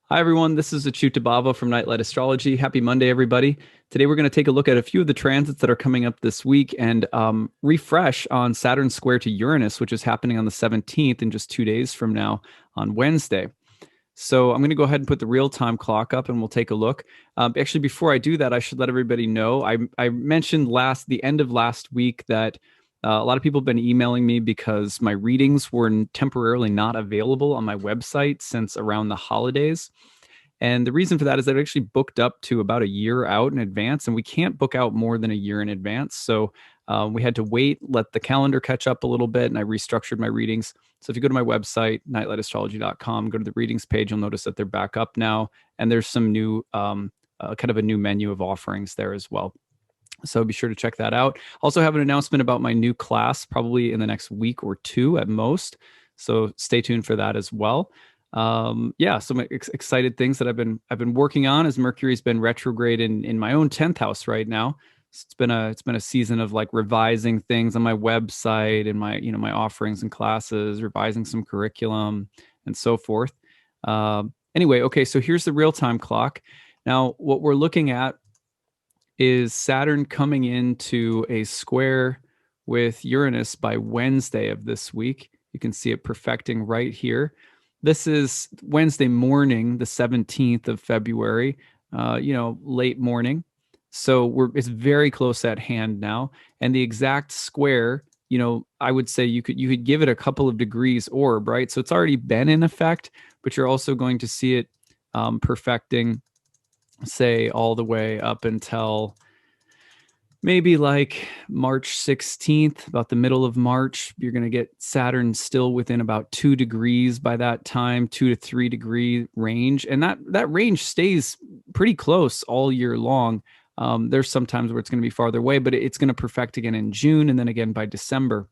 Hi, everyone. This is acyuta-bhava from Nightlight Astrology. Happy Monday, everybody. Today, we're going to take a look at a few of the transits that are coming up this week and refresh on Saturn square to Uranus, which is happening on the 17th in just 2 days from now on Wednesday. So I'm going to go ahead and put the real-time clock up and we'll take a look. Actually, before I do that, I should let everybody know. I mentioned the end of last week that a lot of people have been emailing me because my readings were temporarily not available on my website since around the holidays. And the reason for that is that I actually booked up to about a year out in advance, and we can't book out more than a year in advance. So we had to wait, let the calendar catch up a little bit, and I restructured my readings. So if you go to my website, nightlightastrology.com, go to the readings page, you'll notice that they're back up now. And there's some new, kind of a new menu of offerings there as well. So be sure to check that out. Also have an announcement about my new class, probably in the next week or two at most. So stay tuned for that as well. Yeah, some excited things that I've been working on as Mercury's been retrograde in my own 10th house right now. It's been a season of like revising things on my website and my offerings and classes, revising some curriculum and so forth. Anyway, okay, so here's the real-time clock. Now, what we're looking at is Saturn coming into a square with Uranus by Wednesday of this week. You can see it perfecting right here. This is Wednesday morning, the 17th of February, late morning. So it's very close at hand now. And the exact square, I would say you could give it a couple of degrees orb, right? So it's already been in effect, but you're also going to see it perfecting, say, all the way up until maybe like March 16th, about the middle of March. You're going to get Saturn still within about 2 degrees by that time, 2 to 3 degree range. And that range stays pretty close all year long. There's some times where it's going to be farther away, but it's going to perfect again in June and then again by December.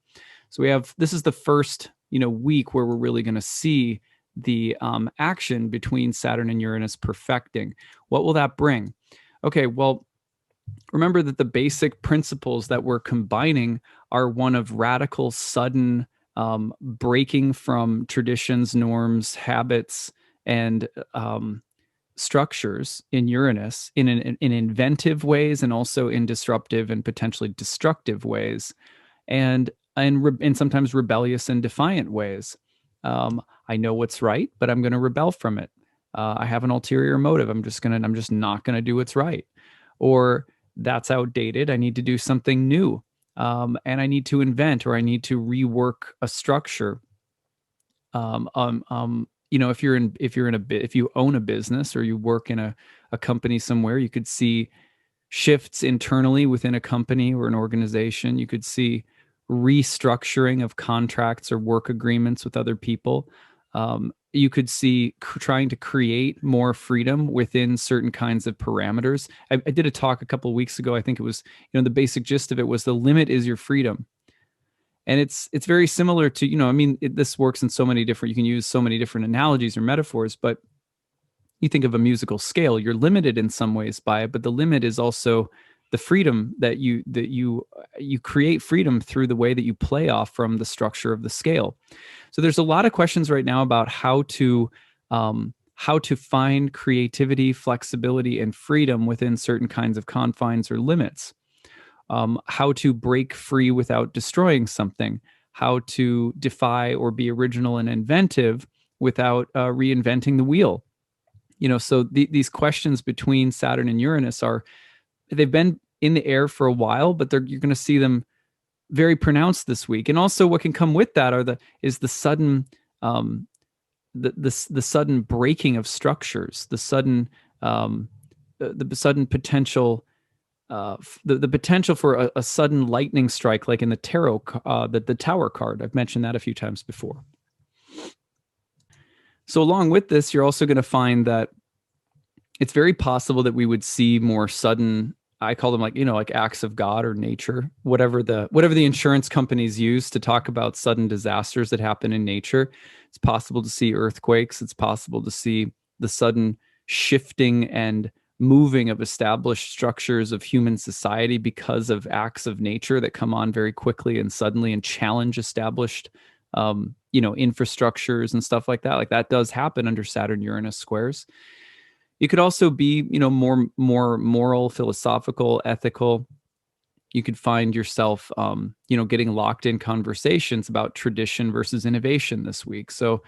So this is the first, week where we're really going to see the action between Saturn and Uranus perfecting. What will that bring? Okay, well, remember that the basic principles that we're combining are one of radical, sudden breaking from traditions, norms, habits, and structures in Uranus in inventive ways and also in disruptive and potentially destructive ways, and sometimes rebellious and defiant ways. I know what's right, but I'm going to rebel from it. I have an ulterior motive. I'm just not going to do what's right. Or that's outdated. I need to do something new. And I need to invent, or I need to rework a structure. If you own a business or you work in a company somewhere, you could see shifts internally within a company or an organization. You could see restructuring of contracts or work agreements with other people. You could see trying to create more freedom within certain kinds of parameters. I did a talk a couple of weeks ago. I think it was, the basic gist of it was the limit is your freedom. And it's very similar to, this works in so many different, you can use so many different analogies or metaphors, but you think of a musical scale, you're limited in some ways by it, but the limit is also the freedom that you create freedom through the way that you play off from the structure of the scale. So there's a lot of questions right now about how to find creativity, flexibility, and freedom within certain kinds of confines or limits. How to break free without destroying something. How to defy or be original and inventive without reinventing the wheel. So these questions between Saturn and Uranus they've been in the air for a while, but you're going to see them very pronounced this week. And also what can come with that is the sudden the sudden breaking of structures, the sudden potential the potential for a sudden lightning strike, like in the tarot, the Tower card. I've mentioned that a few times before. So along with this, you're also going to find that it's very possible that we would see more sudden, I call them like acts of God or nature, whatever the insurance companies use to talk about sudden disasters that happen in nature. It's possible to see earthquakes. It's possible to see the sudden shifting and moving of established structures of human society because of acts of nature that come on very quickly and suddenly and challenge established infrastructures and stuff like that. Like that does happen under Saturn Uranus squares. You could also be, more moral, philosophical, ethical. You could find yourself, getting locked in conversations about tradition versus innovation this week. So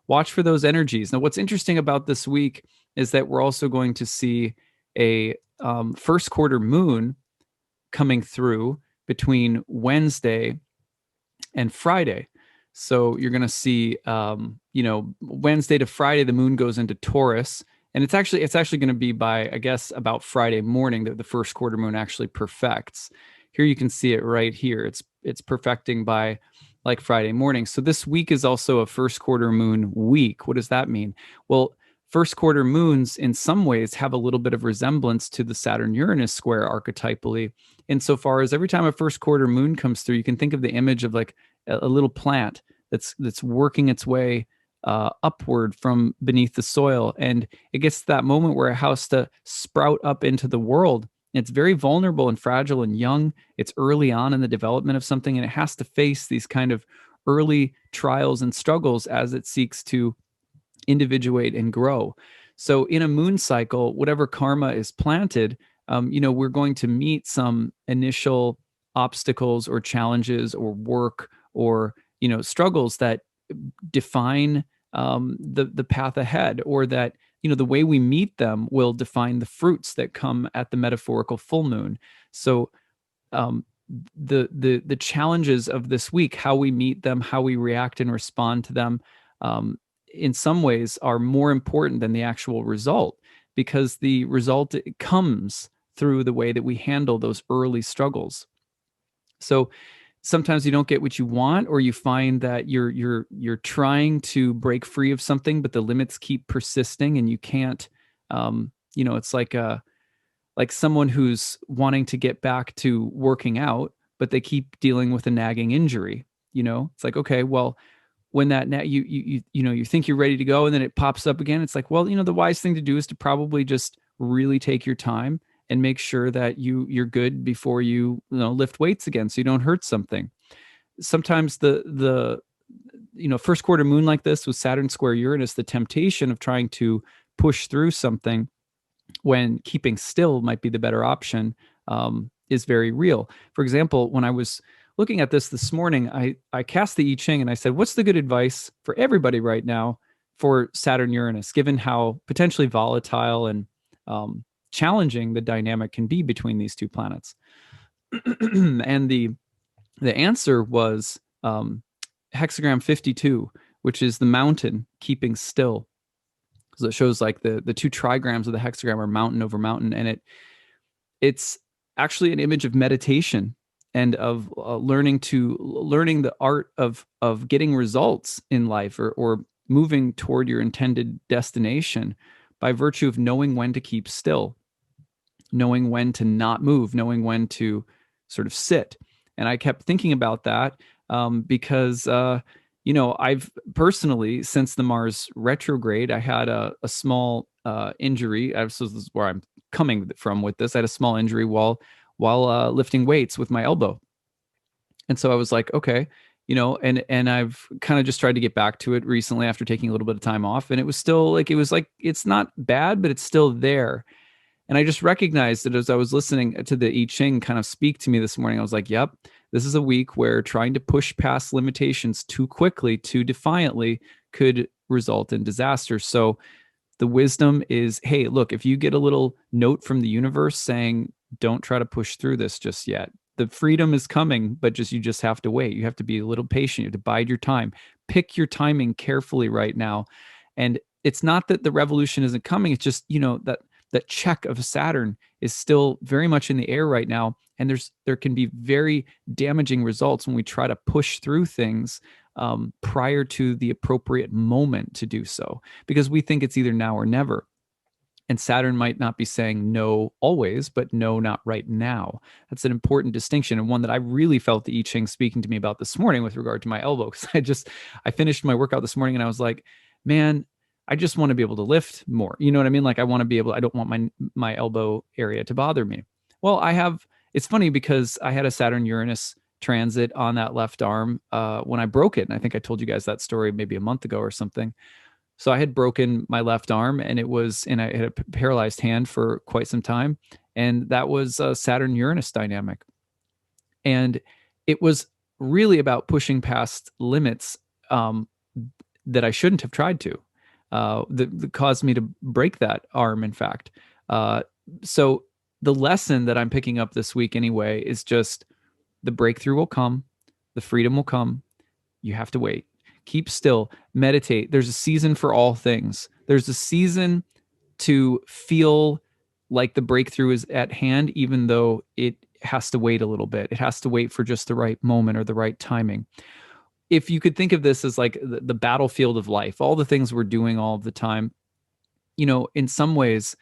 watch for those energies. Now, what's interesting about this week is that we're also going to see a first quarter moon coming through between Wednesday and Friday. So you're going to see, Wednesday to Friday, the moon goes into Taurus, and it's actually going to be by, I guess, about Friday morning that the first quarter moon actually perfects. Here you can see it right here. It's perfecting by like Friday morning. So this week is also a first quarter moon week. What does that mean? Well, first quarter moons in some ways have a little bit of resemblance to the Saturn Uranus square archetypally, insofar as every time a first quarter moon comes through, you can think of the image of like a little plant that's working its way upward from beneath the soil, and it gets to that moment where it has to sprout up into the world. It's very vulnerable and fragile and young. It's early on in the development of something, and it has to face these kind of early trials and struggles as it seeks to individuate and grow. So in a moon cycle, whatever karma is planted, we're going to meet some initial obstacles or challenges or work or, struggles that define the path ahead, or that, the way we meet them will define the fruits that come at the metaphorical full moon. So the challenges of this week, how we meet them, how we react and respond to them, in some ways are more important than the actual result, because the result comes through the way that we handle those early struggles. So sometimes you don't get what you want, or you find that you're trying to break free of something, but the limits keep persisting and you can't. It's like someone who's wanting to get back to working out, but they keep dealing with a nagging injury. It's like, okay, well, when that you think you're ready to go, and then it pops up again. It's like, well, the wise thing to do is to probably just really take your time and make sure that you're good before you lift weights again, so you don't hurt something. Sometimes the first quarter moon like this with Saturn square Uranus, the temptation of trying to push through something when keeping still might be the better option, is very real. For example, when I was looking at this morning, I cast the I Ching and I said, what's the good advice for everybody right now for Saturn Uranus, given how potentially volatile and challenging the dynamic can be between these two planets? And the answer was hexagram 52, which is the mountain keeping still. So it shows like the two trigrams of the hexagram are mountain over mountain, and it's actually an image of meditation and of learning the art of getting results in life, or moving toward your intended destination by virtue of knowing when to keep still, knowing when to not move, knowing when to sort of sit. And I kept thinking about that because I've personally, since the Mars retrograde, I had a small injury. So this is where I'm coming from with this. I had a small injury while lifting weights with my elbow. And so I was like, okay, and I've kind of just tried to get back to it recently after taking a little bit of time off. And it was still it's not bad, but it's still there. And I just recognized that as I was listening to the I Ching kind of speak to me this morning. I was like, yep, this is a week where trying to push past limitations too quickly, too defiantly could result in disaster. So the wisdom is, hey, look, if you get a little note from the universe saying, don't try to push through this just yet, the freedom is coming, but you just have to wait. You have to be a little patient. You have to bide your time. Pick your timing carefully right now. And it's not that the revolution isn't coming. It's just, that check of Saturn is still very much in the air right now. And there can be very damaging results when we try to push through things prior to the appropriate moment to do so, because we think it's either now or never. And Saturn might not be saying no always, but no, not right now. That's an important distinction, and one that I really felt the I Ching speaking to me about this morning with regard to my elbow. Because I finished my workout this morning and I was like, man, I just want to be able to lift more. You know what I mean? Like I want to be able, I don't want my elbow area to bother me. Well, it's funny because I had a Saturn Uranus transit on that left arm when I broke it. And I think I told you guys that story maybe a month ago or something. So I had broken my left arm, and I had a paralyzed hand for quite some time. And that was a Saturn Uranus dynamic. And it was really about pushing past limits that I shouldn't have tried to, that caused me to break that arm, in fact. So the lesson that I'm picking up this week anyway is just the breakthrough will come, the freedom will come. You have to wait. Keep still, meditate. There's a season for all things. There's a season to feel like the breakthrough is at hand, even though it has to wait a little bit. It has to wait for just the right moment or the right timing. If you could think of this as like the battlefield of life, all the things we're doing all the time, in some ways,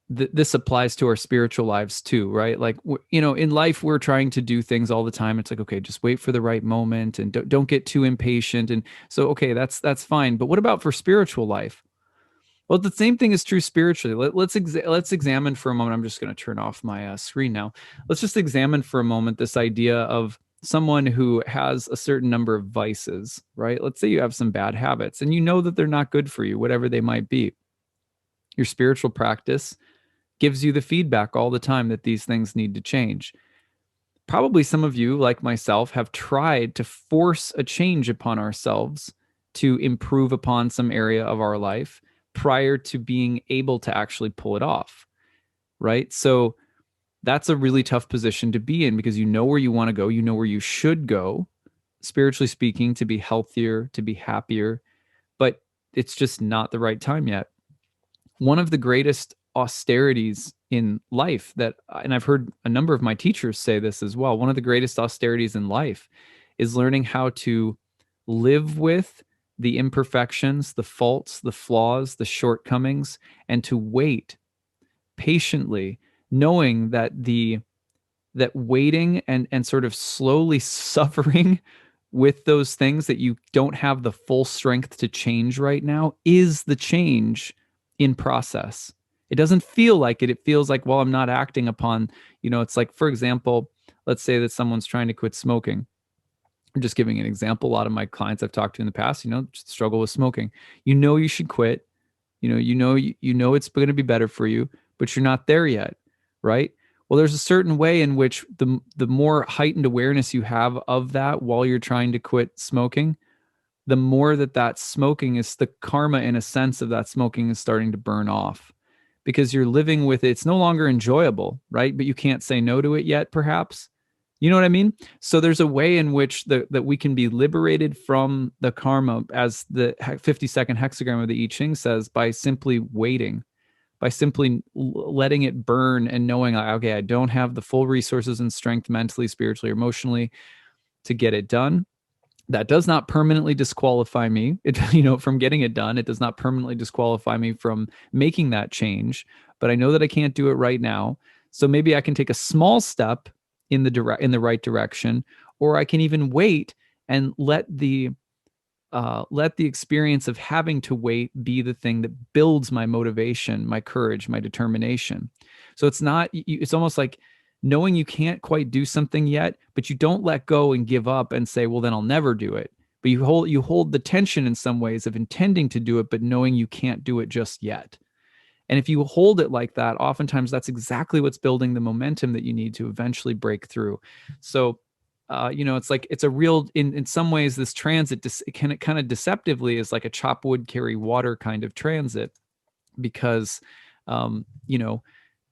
this applies to our spiritual lives too, right? Like, in life, we're trying to do things all the time. It's like, okay, just wait for the right moment and don't get too impatient. And so, okay, that's fine. But what about for spiritual life? Well, the same thing is true spiritually. Let's examine for a moment. I'm just going to turn off my screen now. Let's just examine for a moment this idea of someone who has a certain number of vices, right? Let's say you have some bad habits and you know that they're not good for you, whatever they might be. Your spiritual practice gives you the feedback all the time that these things need to change. Probably some of you, like myself, have tried to force a change upon ourselves to improve upon some area of our life prior to being able to actually pull it off, right? So that's a really tough position to be in because you know where you want to go, you know where you should go, spiritually speaking, to be healthier, to be happier, but it's just not the right time yet. One of the greatest austerities in life and I've heard a number of my teachers say this as well, one of the greatest austerities in life is learning how to live with the imperfections, the faults, the flaws, the shortcomings, and to wait patiently, knowing that that waiting and sort of slowly suffering with those things that you don't have the full strength to change right now is the change in process. It doesn't feel like it. It feels like, well, I'm not acting upon, it's like, for example, let's say that someone's trying to quit smoking. I'm just giving an example. A lot of my clients I've talked to in the past, struggle with smoking. You should quit. You know it's going to be better for you, but you're not there yet, right? Well, there's a certain way in which the more heightened awareness you have of that while you're trying to quit smoking, the more that smoking is the karma, in a sense, of that smoking is starting to burn off because you're living with it. It's no longer enjoyable, right? But you can't say no to it yet, perhaps. You know what I mean? So there's a way in which that we can be liberated from the karma, as the 52nd hexagram of the I Ching says, by simply waiting, by simply letting it burn and knowing, okay, I don't have the full resources and strength mentally, spiritually, emotionally to get it done. That does not permanently disqualify me, from getting it done. It does not permanently disqualify me from making that change, but I know that I can't do it right now. So maybe I can take a small step in the right direction, or I can even wait and let the experience of having to wait be the thing that builds my motivation, my courage, my determination. So it's almost like knowing you can't quite do something yet, but you don't let go and give up and say, well, then I'll never do it. But you hold the tension in some ways of intending to do it, but knowing you can't do it just yet. And if you hold it like that, oftentimes that's exactly what's building the momentum that you need to eventually break through. So, it's like, it's a real, in some ways, this transit can kind of deceptively is like a chop wood, carry water kind of transit, because,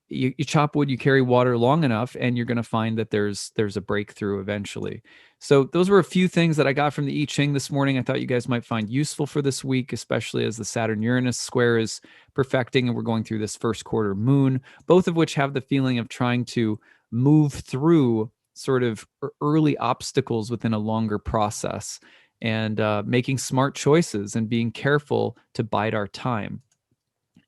you chop wood, you carry water long enough, and you're going to find that there's a breakthrough eventually. So those were a few things that I got from the I Ching this morning. I thought you guys might find useful for this week, especially as the Saturn-Uranus square is perfecting and we're going through this first quarter moon, both of which have the feeling of trying to move through sort of early obstacles within a longer process, and making smart choices and being careful to bide our time.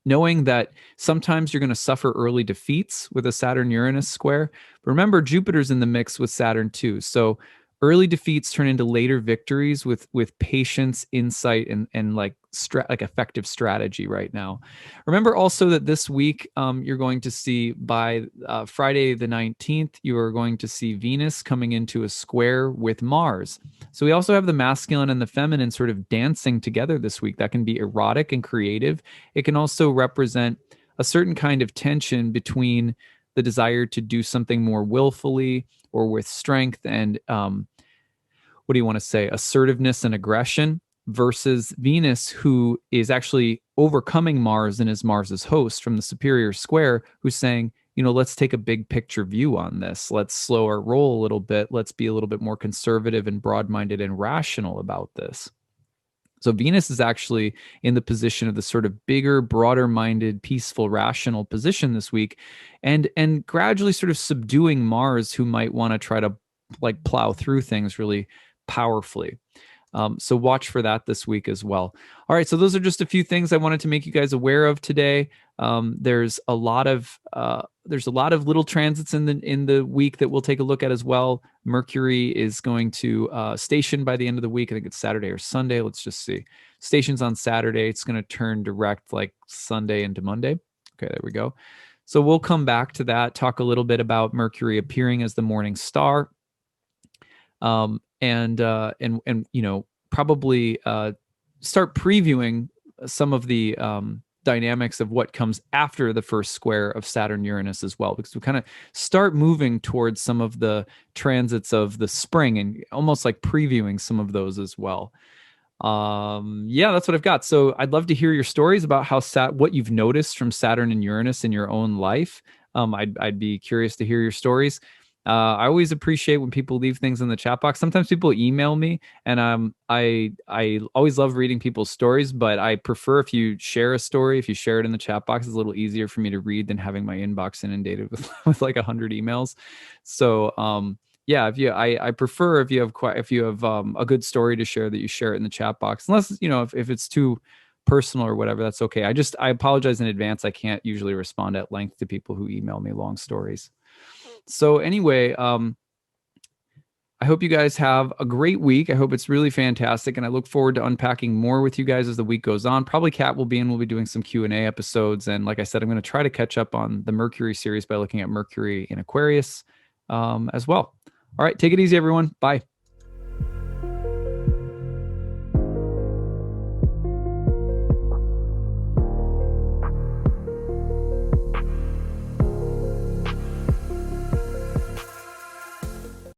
Knowing that sometimes you're going to suffer early defeats with a Saturn-Uranus square. But remember, Jupiter's in the mix with Saturn too. So Early defeats turn into later victories with patience, insight, and like like effective strategy right now. Remember also that this week you're going to see by Friday the 19th, you are going to see Venus coming into a square with Mars. So we also have the masculine and the feminine sort of dancing together this week. That can be erotic and creative. It can also represent a certain kind of tension between the desire to do something more willfully or with strength and what do you want to say, assertiveness and aggression, versus Venus, who is actually overcoming Mars and is Mars's host from the superior square, who's saying, let's take a big picture view on this. Let's slow our roll a little bit. Let's be a little bit more conservative and broad-minded and rational about this. So Venus is actually in the position of the sort of bigger, broader-minded, peaceful, rational position this week, and gradually sort of subduing Mars, who might want to try to like plow through things really powerfully. So watch for that this week as well. All right, so those are just a few things I wanted to make you guys aware of today. There's a lot of little transits in the week that we'll take a look at as well. Mercury is going to station by the end of the week. I think it's Saturday or Sunday. Let's just see. Station's on Saturday. It's going to turn direct like Sunday into Monday. Okay, there we go. So we'll come back to that, talk a little bit about Mercury appearing as the morning star. And probably start previewing some of the dynamics of what comes after the first square of Saturn Uranus as well, because we kind of start moving towards some of the transits of the spring and almost like previewing some of those as well. Yeah, that's what I've got. So I'd love to hear your stories about what you've noticed from Saturn and Uranus in your own life. I'd be curious to hear your stories. I always appreciate when people leave things in the chat box. Sometimes people email me, and I always love reading people's stories, but I prefer if you share a story, if you share it in the chat box, it's a little easier for me to read than having my inbox inundated with like 100 emails. So yeah, I prefer if you have a good story to share, that you share it in the chat box, unless if it's too personal or whatever, that's okay. I apologize in advance. I can't usually respond at length to people who email me long stories. So anyway, I hope you guys have a great week. I hope it's really fantastic, and I look forward to unpacking more with you guys as the week goes on. Probably Kat will be in. We'll be doing some Q&A episodes, and like I said, I'm going to try to catch up on the Mercury series by looking at Mercury in Aquarius as well. All right, take it easy, everyone. Bye.